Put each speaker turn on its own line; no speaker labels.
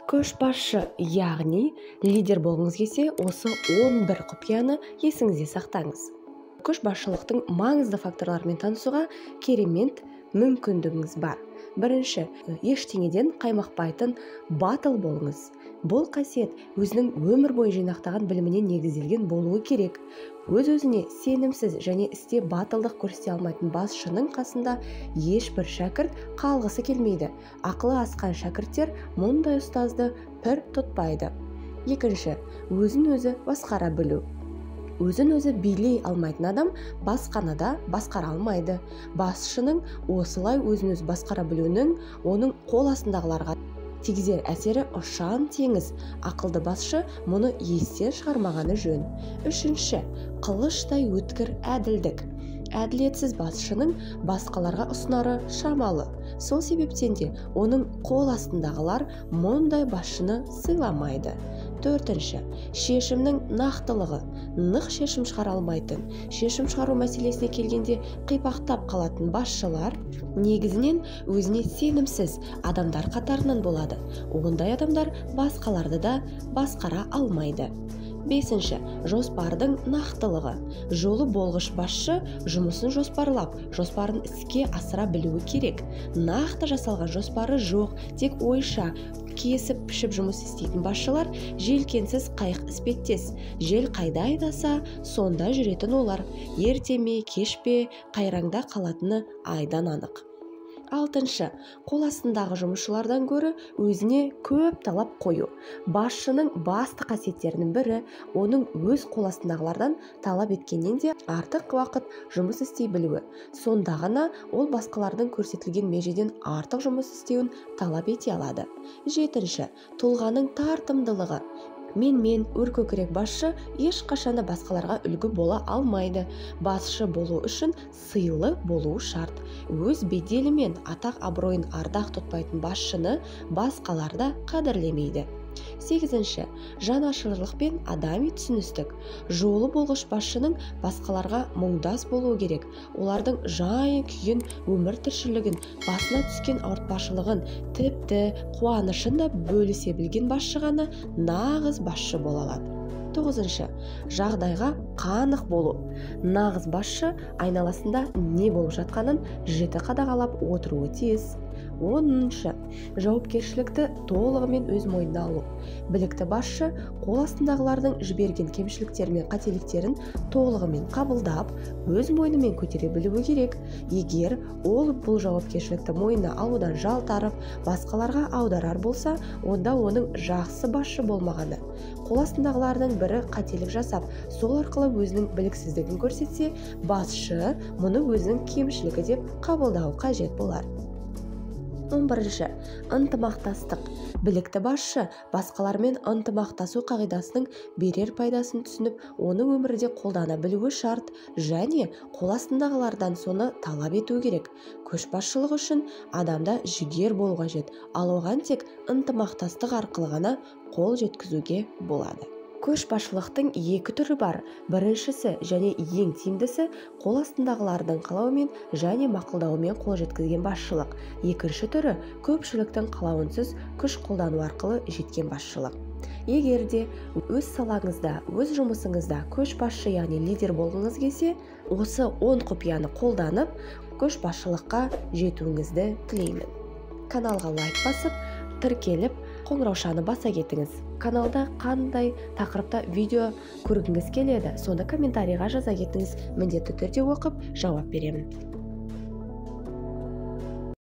Көшбасшы, яғни лидер болғыңыз келсе, осы 11 құпияны есіңізде сақтаңыз. Көшбасшылықтың маңызды факторларымен танысуға керемет мүмкіндігіңіз бар. Бірінші, ештеңеден қаймықпайтын батыл болыңыз. Бұл қасиет өзінің өмір бойы жинақтаған біліміне негізделген болуы керек. Өз-өзіне сенімсіз және істе батылдық көрсете алмайтын басшының қасында ешбір шәкірт қалғысы келмейді. Ақылы асқан шәкірттер мұндай ұстазды пір тұтпайды. Екінші, өзін-өзі басқара білу. Өзін-өзі билей алмайтын адам басқаны да басқара алмайды. Басшының осылай өзін-өзі басқара білуінің оның қол астындағыларға тигізер әсері ұшан теңіз. Ақылды басшы мұны естен шығармағаны жөн. Үшінші, қылыштай өткір әділдік. Әділетсіз басшының басқаларға ұсынары шамалы. Сол себептен де оның қол астындағылар мұндай басшыны сыйламайды. Төртінші, шешімнің нақтылығы. Нық шешім шығара алмайтын, шешім шығару мәселесіне келгенде қипақтап қалатын басшылар негізінен өзіне сенімсіз адамдар қатарынан болады. Ондай адамдар басқаларды да басқара алмайды. Бесінші, жоспардың нақтылығы. Жолы болғыш басшы жұмысын жоспарлап, жоспарын іске асыра білуі керек. Нақты жасалған жоспары жоқ, тек ойша кесіп-пішіп жұмыс істейтін басшылар желкенсіз қайық іспеттес. Жел қайда айдаса, сонда жүретін олар. Ерте ме, кеш пе, қайраңда қалатыны айдан анық. Алтыншы, қол астындағы жұмысшылардан гөрі өзіне көп талап қою. Басшының басты қасиеттерінің бірі оның өз қол астындағылардан талап еткеннен де артық уақыт жұмыс істей білуі. Сонда ғана ол басқалардың көрсетілген межеден артық жұмыс істеуін талап ете алады. Жетінші, тұлғаның тартымдылығы. Мен өркөкірек басшы ешқашаны басқаларға үлгі бола алмайды. Басшы болу үшін сыйлы болуы шарт. Өз беделі мен атақ абыройын ардақ тұтпайтын басшыны басқалар да қадірлемейді. Сегізінші, жанашырлық пен адами түсіністік. Жолы болғыш басшының басқаларға мұңдас болуы керек. Олардың жай күйін, өмір тіршілігін, басына түскен ауыртпашылығын, тіпті қуанышын да бөлісе білген басшы ғана нағыз басшы бола алады. Тоғызыншы, жағдайға қанық болу. Нағыз басшы айналасында не болып жатқанын жіті қадағалап отыруы тиіс. Оныншы, жауапкершілікті толығымен өз мойнына алу. Білікті басшы қол астындағылардың жіберген кемшіліктері мен қателіктерін толығымен қабылдап, өз мойнымен көтере білуі керек. Егер ол бұл жауапкершілікті мойнына алудан жалтарып, басқаларға аударар болса, онда оның жақсы басшы болмағаны. Қол астындағылардың бірі қателік жасап, сол арқылы өзінің біліксіздігін көрсетсе, басшы мұны өзінің кемшілігі деп қабылдауы қажет болар. 11. Ынтымақтастық. Білікті басшы басқалармен ынтымақтасу қағидасының берер пайдасын түсініп, оны өмірде қолдана білуі шарт және қол астындағылардан соны талап ету керек. Көшбасшылық үшін адамда жігер болу қажет, ал оған тек ынтымақтастық арқылы ғана қол жеткізуге болады. Көшбасшылықтың екі түрі бар. Біріншісі және ең тиімдісі қол астындағылардың қалауымен және мақұлдауымен қол жеткізген басшылық. Екінші түрі көпшіліктің қалауынсыз күш қолдану арқылы жеткен басшылық. Егер де өз салаңызда, өз жұмысыңызда көшбасшы, яғни лидер болғыңыз келсе, осы 10 құпияны қолданып, көшбасшылыққа жетуіңізді тілеймін. Каналға лайк басып, тіркеліп, қоңыраушаны баса кетіңіз. Каналда қандай тақырыпта видео көргіңіз келеді, соны комментарийға жаза кетіңіз. Міндетті түрде оқып жауап беремін.